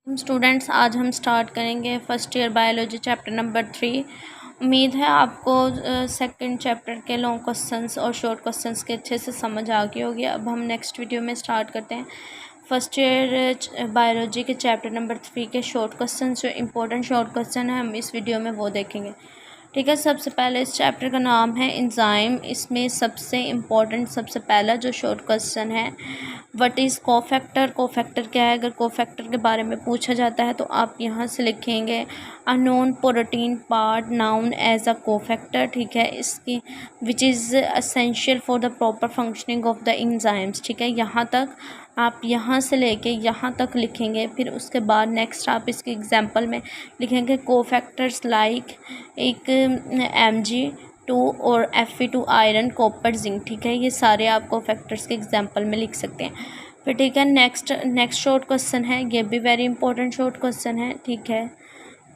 Students, आज हम start करेंगे first year biology chapter number 3। उम्मीद है आपको सेकंड चैप्टर के लॉन्ग क्वेश्चंस और शॉर्ट क्वेश्चंस के अच्छे से समझ आ गई होगी। अब हम नेक्स्ट वीडियो में स्टार्ट करते हैं फर्स्ट ईयर बायोलॉजी के चैप्टर नंबर 3 के शॉर्ट क्वेश्चन। जो इंपॉर्टेंट शॉर्ट क्वेश्चन है हम इस वीडियो में वो देखेंगे। ठीक है, सबसे पहले इस चैप्टर का नाम है एंजाइम। इसमें सबसे इम्पोर्टेंट सबसे पहला जो शॉर्ट क्वेश्चन है, व्हाट इज़ कोफैक्टर। कोफैक्टर क्या है? अगर कोफैक्टर के बारे में पूछा जाता है तो आप यहाँ से लिखेंगे a non protein part known as a cofactor. ठीक है, इसकी which is essential for the proper functioning of the enzymes. ठीक है, यहाँ तक आप यहाँ से लेके यहाँ तक लिखेंगे। फिर उसके बाद नेक्स्ट आप इसके एग्जांपल में लिखेंगे कोफैक्टर्स लाइक एक Mg2 और Fe2 आयरन कॉपर जिंक। ठीक है, ये सारे आप कोफैक्टर्स के एग्जांपल में लिख सकते हैं। फिर ठीक है, नेक्स्ट शॉर्ट क्वेश्चन है, ये भी वेरी इंपॉर्टेंट शॉर्ट क्वेश्चन है। ठीक है,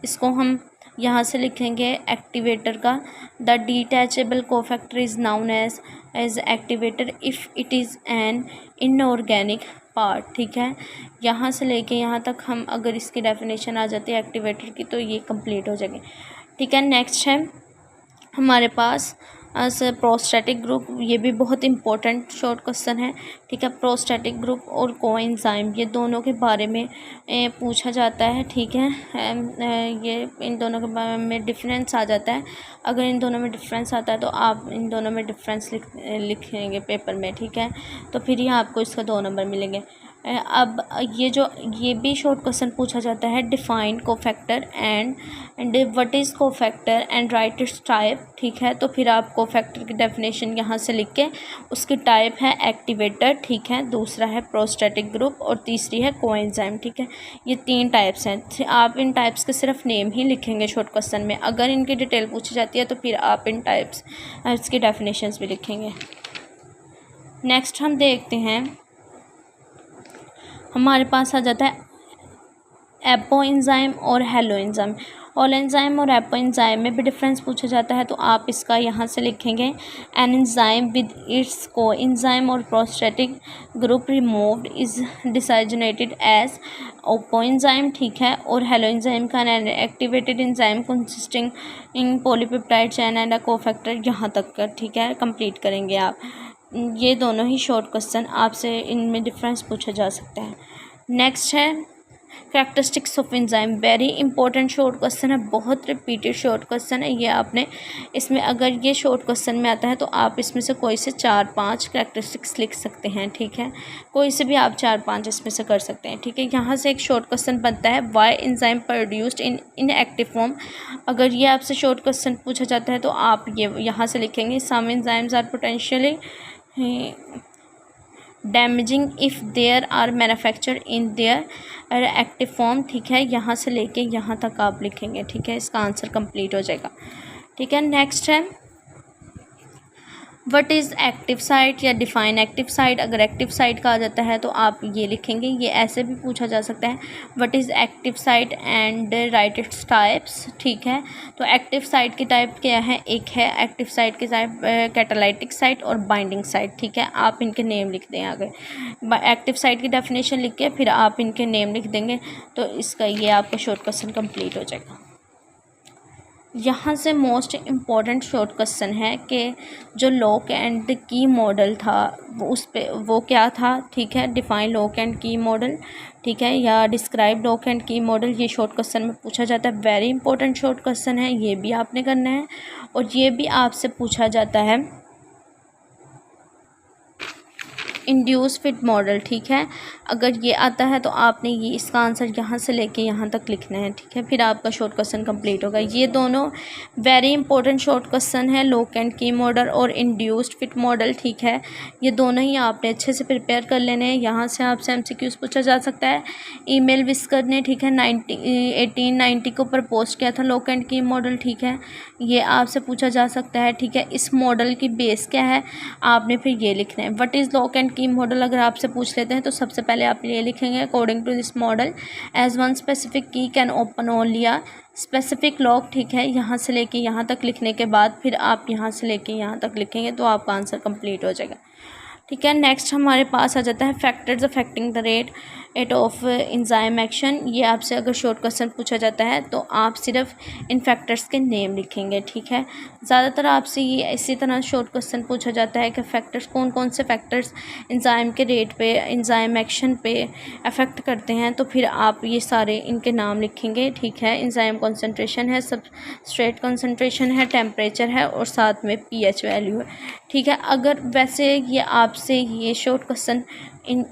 इसको हम यहाँ से लिखेंगे एक्टिवेटर का। The detachable cofactor is known as activator if it is an inorganic part. ठीक है, यहाँ से लेके यहाँ तक हम अगर इसकी डेफिनेशन आ जाती है एक्टिवेटर की तो ये कंप्लीट हो जाएगी। ठीक है, नेक्स्ट है हमारे पास प्रोस्टैटिक ग्रुप। ये भी बहुत इंपॉर्टेंट शॉर्ट क्वेश्चन है। ठीक है, प्रोस्टैटिक ग्रुप और कोएंजाइम ये दोनों के बारे में पूछा जाता है। ठीक है, ये इन दोनों के बारे में डिफरेंस आ जाता है। अगर इन दोनों में डिफरेंस आता है तो आप इन दोनों में डिफरेंस लिखेंगे पेपर में। ठीक है, तो फिर ही आपको इसका 2 नंबर मिलेंगे। अब ये भी शॉर्ट क्वेश्चन पूछा जाता है, define cofactor and what is cofactor and right it's type. ठीक है, तो फिर आप कोफैक्टर की डेफिनेशन यहाँ से लिख के उसकी टाइप है एक्टिवेटर। ठीक है, दूसरा है प्रोस्टैटिक ग्रुप और तीसरी है कोएंजाइम। ठीक है, ये 3 टाइप्स हैं। आप इन टाइप्स के सिर्फ नेम ही लिखेंगे शॉर्ट क्वेश्चन में। अगर इनकी डिटेल पूछी जाती है तो फिर आप इन टाइप्स इसकी डेफिनेशंस भी लिखेंगे। नेक्स्ट हम देखते हैं, हमारे पास आ जाता है एपो एंजाइम और हेलो एंजाइम। ऑल एंजाइम और एपो एंजाइम में भी डिफरेंस पूछा जाता है तो आप इसका यहाँ से लिखेंगे an enzyme with its coenzyme और prosthetic group removed is designated as apoenzyme. ठीक है, और हेलो एंजाइम का activated enzyme consisting in polypeptide chain and a cofactor. यहाँ तक का ठीक है कंप्लीट करेंगे आप। ये दोनों ही शॉर्ट क्वेश्चन आपसे इनमें डिफरेंस पूछा जा सकता है। नेक्स्ट है characteristics of enzyme. Very important short question है, बहुत रिपीटेड शॉर्ट क्वेश्चन है। ये आपने इसमें अगर ये शॉर्ट क्वेश्चन में आता है तो आप इसमें से कोई से 4-5 कैरेक्टरिस्टिक्स लिख सकते हैं। ठीक है, कोई से भी आप 4-5 इसमें से कर सकते हैं। ठीक है, यहाँ से एक शॉर्ट क्वेश्चन बनता है why enzyme produced in active form. अगर ये आपसे शॉर्ट क्वेश्चन पूछा जाता है तो आप ये यहाँ से लिखेंगे some enzymes are potentially damaging if there are manufacture in their active form. ठीक है, यहाँ से लेके यहाँ तक आप लिखेंगे। ठीक है, इसका आंसर कंप्लीट हो जाएगा। ठीक है, नेक्स्ट है व्हाट इज़ एक्टिव साइट या डिफाइन एक्टिव साइट। अगर एक्टिव साइट का आ जाता है तो आप ये लिखेंगे। ये ऐसे भी पूछा जा सकता है what is active site and right its types. ठीक है, तो एक्टिव साइट की टाइप क्या है? एक है एक्टिव साइट की टाइप कैटालाइटिक साइट और बाइंडिंग साइट। ठीक है, आप इनके नेम लिख दें आगे। एक्टिव साइट की डेफिनेशन लिख के फिर आप इनके नेम लिख देंगे तो इसका ये आपका शॉर्ट क्वेश्चन कंप्लीट हो जाएगा। यहाँ से मोस्ट इम्पॉर्टेंट शॉर्ट क्वेश्चन है कि जो लॉक एंड की मॉडल था वो क्या था। ठीक है, डिफाइन लॉक एंड की मॉडल। ठीक है, या डिस्क्राइब लॉक एंड की मॉडल, ये शॉर्ट क्वेश्चन में पूछा जाता है। वेरी इंपॉर्टेंट शॉर्ट क्वेश्चन है, ये भी आपने करना है। और ये भी आपसे पूछा जाता है इंड्यूस फिट मॉडल। ठीक है, अगर ये आता है तो आपने ये इसका आंसर यहाँ से लेके यहाँ तक लिखना है। ठीक है, फिर आपका शॉर्ट क्वेश्चन कंप्लीट होगा। ये दोनों वेरी इंपॉर्टेंट शॉर्ट क्वेश्चन है, लॉक एंड की मॉडल और इंड्यूस्ड फिट मॉडल। ठीक है, ये दोनों ही आपने अच्छे से प्रिपेयर कर लेने हैं। यहाँ से आपसे MCQs पूछा जा सकता है। ईमेल विस्कर ने ठीक है 1890 के ऊपर पोस्ट किया था लॉक एंड की मॉडल। ठीक है, ये आपसे पूछा जा सकता है। ठीक है, इस मॉडल की बेस क्या है आपने फिर ये लिखना है। व्हाट इज़ लॉक एंड की मॉडल अगर आपसे पूछ लेते हैं तो सबसे पहले आप ये लिखेंगे according to this model as one specific key can open only a specific lock. ठीक है, यहाँ से लेके यहाँ तक लिखने के बाद फिर आप यहाँ से लेके यहाँ तक लिखेंगे तो आपका आंसर कंप्लीट हो जाएगा। ठीक है, नेक्स्ट हमारे पास आ जाता है factors affecting the rate at of enzyme action. ये आपसे अगर शॉर्ट क्वेश्चन पूछा जाता है तो आप सिर्फ इन फैक्टर्स के नेम लिखेंगे, ठीक है। ज़्यादातर आपसे ये इसी तरह शॉर्ट क्वेश्चन पूछा जाता है कि फैक्टर्स कौन कौन से फैक्टर्स एंजाइम के रेट पे, एंजाइम एक्शन पे अफेक्ट करते हैं, तो फिर आप ये सारे इनके नाम लिखेंगे, ठीक है। एंजाइम कॉन्सेंट्रेशन है, सबस्ट्रेट कॉन्सेंट्रेशन है, टेम्परेचर है और साथ में pH वैल्यू है, ठीक है। अगर वैसे ये आपसे ये शॉर्ट क्वेश्चन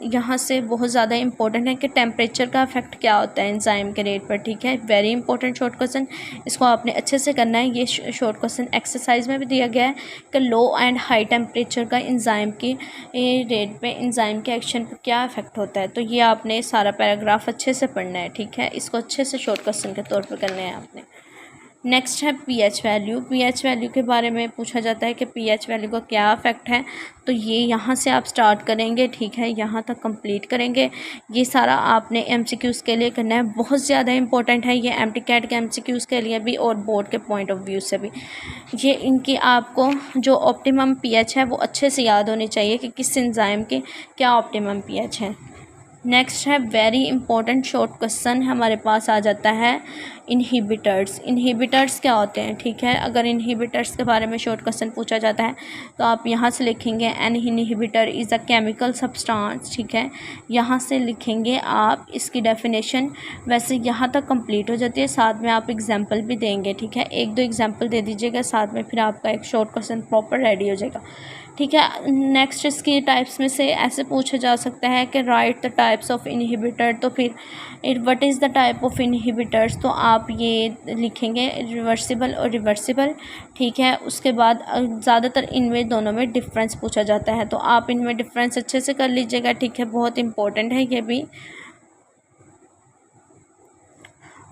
यहाँ से बहुत ज़्यादा इंपॉर्टेंट है कि टेम्परेचर का इफेक्ट क्या होता है एंजाइम के रेट पर, ठीक है। वेरी इंपॉर्टेंट शॉर्ट क्वेश्चन, इसको आपने अच्छे से करना है। ये शॉर्ट क्वेश्चन एक्सरसाइज में भी दिया गया है कि लो एंड हाई टेम्परेचर का एंजाइम की रेट पे, एंजाइम के एक्शन पर क्या इफेक्ट होता है। तो ये आपने सारा पैराग्राफ अच्छे से पढ़ना है, ठीक है। इसको अच्छे से शॉर्ट क्वेश्चन के तौर पर करना है आपने। नेक्स्ट है pH वैल्यू। pH वैल्यू के बारे में पूछा जाता है कि pH वैल्यू का क्या इफेक्ट है, तो ये यहाँ से आप स्टार्ट करेंगे, ठीक है, यहाँ तक कंप्लीट करेंगे। ये सारा आपने MCQs के लिए करना है, बहुत ज़्यादा इंपॉर्टेंट है ये MTCAT के MCQs के लिए भी और बोर्ड के पॉइंट ऑफ व्यू से भी। ये इनकी आपको जो ऑप्टिमम pH है वो अच्छे से याद होनी चाहिए कि किस एंजाइम के क्या ऑप्टिमम pH है। नेक्स्ट है वेरी इंपॉर्टेंट शॉर्ट क्वेश्चन हमारे पास आ जाता है इनहिबिटर्स। इनहिबिटर्स क्या होते हैं, ठीक है। अगर इनहिबिटर्स के बारे में शॉर्ट क्वेश्चन पूछा जाता है तो आप यहाँ से लिखेंगे an inhibitor is a chemical substance, ठीक है। यहाँ से लिखेंगे आप इसकी डेफिनेशन। वैसे यहाँ तक कंप्लीट हो जाती है, साथ में आप एग्जांपल भी देंगे, ठीक है। एक दो एग्जांपल दे दीजिएगा साथ में, फिर आपका एक शॉर्ट क्वेश्चन प्रॉपर रेडी हो जाएगा, ठीक है। नेक्स्ट इसकी टाइप्स में से ऐसे पूछा जा सकता है कि right the types of inhibitor, तो फिर what is the type of inhibitors, तो आप ये लिखेंगे रिवर्सिबल और रिवर्सिबल, ठीक है। उसके बाद ज़्यादातर इनमें दोनों में डिफरेंस पूछा जाता है, तो आप इनमें डिफरेंस अच्छे से कर लीजिएगा, ठीक है। बहुत इंपॉर्टेंट है ये भी।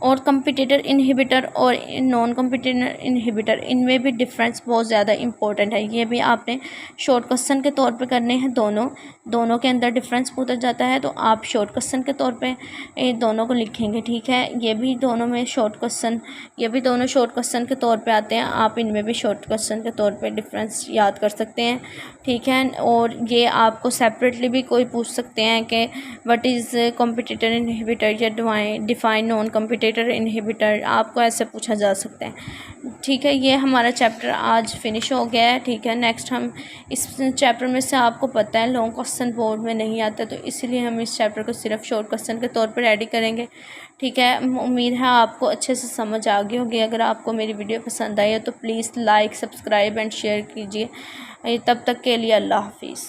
और कम्पिटिटर इनहिबिटर और नॉन कम्पिटिटर इनहिबिटर, इनमें भी डिफरेंस बहुत ज़्यादा इंपॉर्टेंट है। ये भी आपने शॉर्ट क्वेश्चन के तौर पे करने हैं। दोनों के अंदर डिफरेंस पूछा जाता है, तो आप शॉर्ट क्वेश्चन के तौर पे दोनों को लिखेंगे, ठीक है। ये भी दोनों में शॉर्ट क्वेश्चन, ये भी दोनों शॉर्ट क्वेश्चन के तौर पे आते हैं। आप इनमें भी शॉर्ट क्वेश्चन के तौर पे डिफरेंस याद कर सकते हैं, ठीक है। और ये आपको सेपरेटली भी कोई पूछ सकते हैं कि व्हाट इज़ कम्पिटिटर इनहिबिटर या डिफाइन नॉन कम्पिटिटर इनहिबिटर, आपको ऐसे पूछा जा सकता है, ठीक है। ये हमारा चैप्टर आज फिनिश हो गया है, ठीक है। नेक्स्ट हम इस चैप्टर में से, आपको पता है लॉन्ग क्वेश्चन बोर्ड में नहीं आता, तो इसलिए हम इस चैप्टर को सिर्फ शॉर्ट क्वेश्चन के तौर पर रेडी करेंगे, ठीक है। उम्मीद है आपको अच्छे से समझ आ गई होगी। अगर आपको मेरी वीडियो पसंद आई है तो please like, subscribe and share कीजिए। तब तक के लिए अल्लाह हाफिज़।